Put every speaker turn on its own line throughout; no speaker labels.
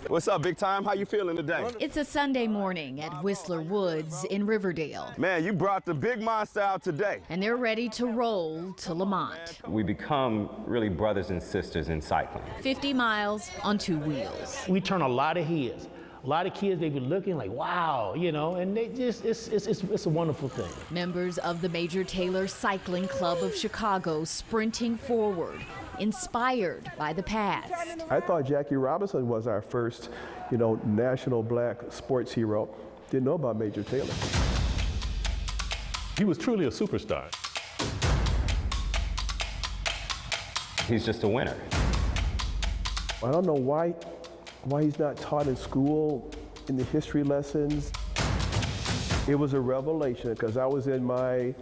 What's up, big time? How you feeling today?
It's a Sunday morning at Whistler Woods in Riverdale.
Man, you brought the big monster out today.
And they're ready to roll to Lamont.
We become really brothers and sisters in cycling.
50 miles on two wheels.
We turn a lot of heads. A lot of kids, they be looking like, wow, you know, and they just, it's a wonderful thing.
Members of the Major Taylor Cycling Club of Chicago sprinting forward, inspired by the past.
I thought Jackie Robinson was our first, national black sports hero. Didn't know about Major Taylor.
He was truly a superstar.
He's just a winner.
I don't know why he's not taught in school in the history lessons. It was a revelation because I was in my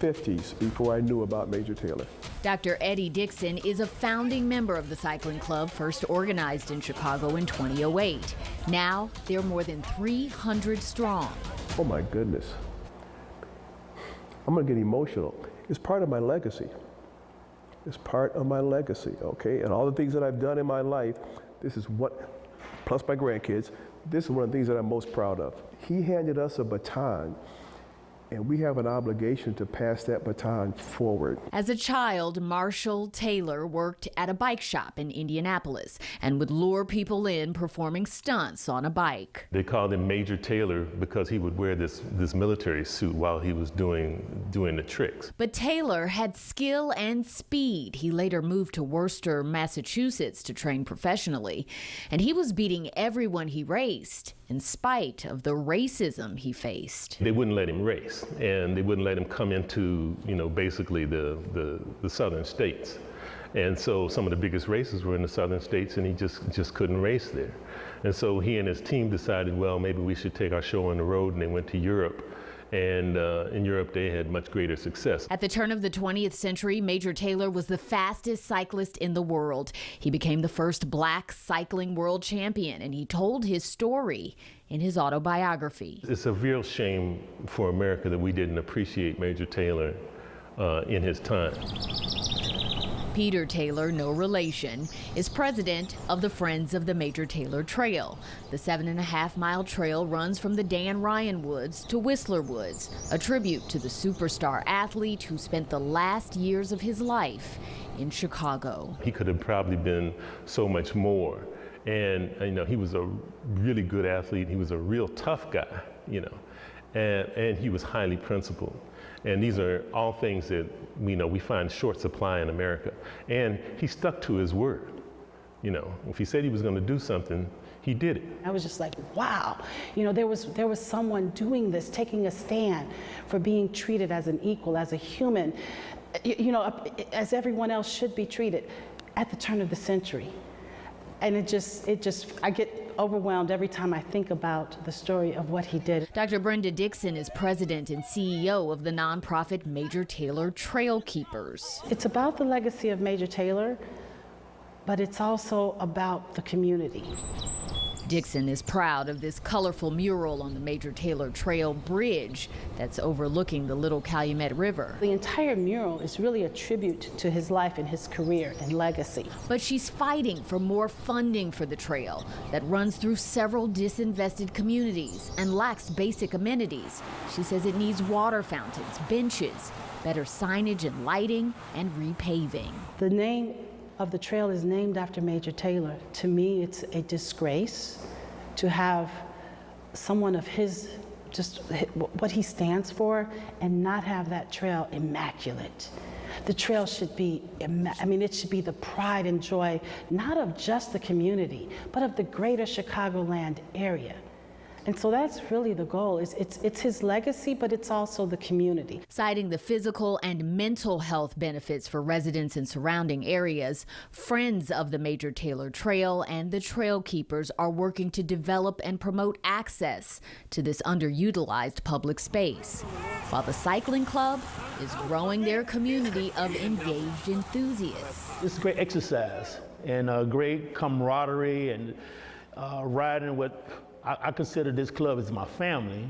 50s before I knew about Major Taylor.
Dr. Eddie Dixon is a founding member of the cycling club, first organized in Chicago in 2008. Now, they're more than 300 strong.
Oh my goodness. I'm gonna get emotional. It's part of my legacy. It's part of my legacy, okay? And all the things that I've done in my life, this is what, plus my grandkids, this is one of the things that I'm most proud of. He handed us a baton, and we have an obligation to pass that baton forward.
As a child, Marshall Taylor worked at a bike shop in Indianapolis and would lure people in performing stunts on a bike.
They called him Major Taylor because he would wear this military suit while he was doing the tricks.
But Taylor had skill and speed. He later moved to Worcester, Massachusetts to train professionally, and he was beating everyone he raced in spite of the racism he faced.
They wouldn't let him race, and they wouldn't let him come into, basically the southern states. And so some of the biggest races were in the southern states, and he just couldn't race there. And so he and his team decided, well, maybe we should take our show on the road, and they went to Europe. And in Europe, they had much greater success.
At the turn of the 20th century, Major Taylor was the fastest cyclist in the world. He became the first black cycling world champion, and he told his story in his autobiography.
It's a real shame for America that we didn't appreciate Major Taylor in his time.
Peter Taylor, no relation, is president of the Friends of the Major Taylor Trail. The 7.5-mile trail runs from the Dan Ryan Woods to Whistler Woods, a tribute to the superstar athlete who spent the last years of his life in Chicago.
He could have probably been so much more. And he was a really good athlete. He was a real tough guy, and he was highly principled. And these are all things that we find short supply in America. And he stuck to his word. If he said he was going to do something, he did it.
I was just like, wow. There was someone doing this, taking a stand for being treated as an equal, as a human, as everyone else should be treated at the turn of the century. And I get overwhelmed every time I think about the story of what he did.
Dr. Brenda Dixon is president and CEO of the nonprofit Major Taylor Trail Keepers.
It's about the legacy of Major Taylor, but it's also about the community.
Dixon is proud of this colorful mural on the Major Taylor Trail bridge that's overlooking the Little Calumet River.
The entire mural is really a tribute to his life and his career and legacy.
But she's fighting for more funding for the trail that runs through several disinvested communities and lacks basic amenities. She says it needs water fountains, benches, better signage and lighting, and repaving.
The name of the trail is named after Major Taylor. To me, it's a disgrace to have someone of just what he stands for and not have that trail immaculate. The trail should be, it should be the pride and joy, not of just the community, but of the greater Chicagoland area. And so that's really the goal. It's his legacy, but it's also the community.
Citing the physical and mental health benefits for residents in surrounding areas, Friends of the Major Taylor Trail and the Trail Keepers are working to develop and promote access to this underutilized public space, while the cycling club is growing their community of engaged enthusiasts.
It's great exercise and great camaraderie and riding with. I consider this club as my family,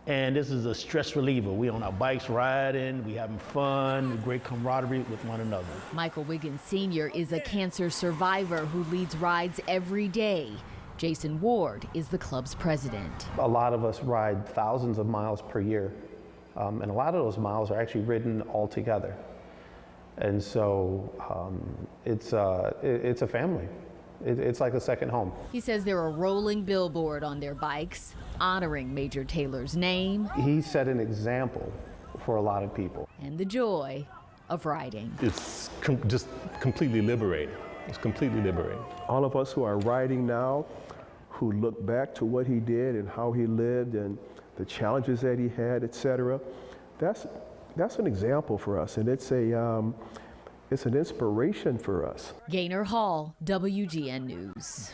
and this is a stress reliever. We on our bikes riding, we having fun, great camaraderie with one another.
Michael Wiggins Sr. is a cancer survivor who leads rides every day Jason Ward is the club's president.
A lot of us ride thousands of miles per year, and a lot of those miles are actually ridden all together. And so it's a family. It's like a second home.
He says they're a rolling billboard on their bikes, honoring Major Taylor's name.
He set an example for a lot of people.
And the joy of riding.
It's just completely liberating. It's completely liberating.
All of us who are riding now, who look back to what he did and how he lived and the challenges that he had, etc., that's an example for us, and it's an inspiration for us.
Gaynor Hall, WGN News.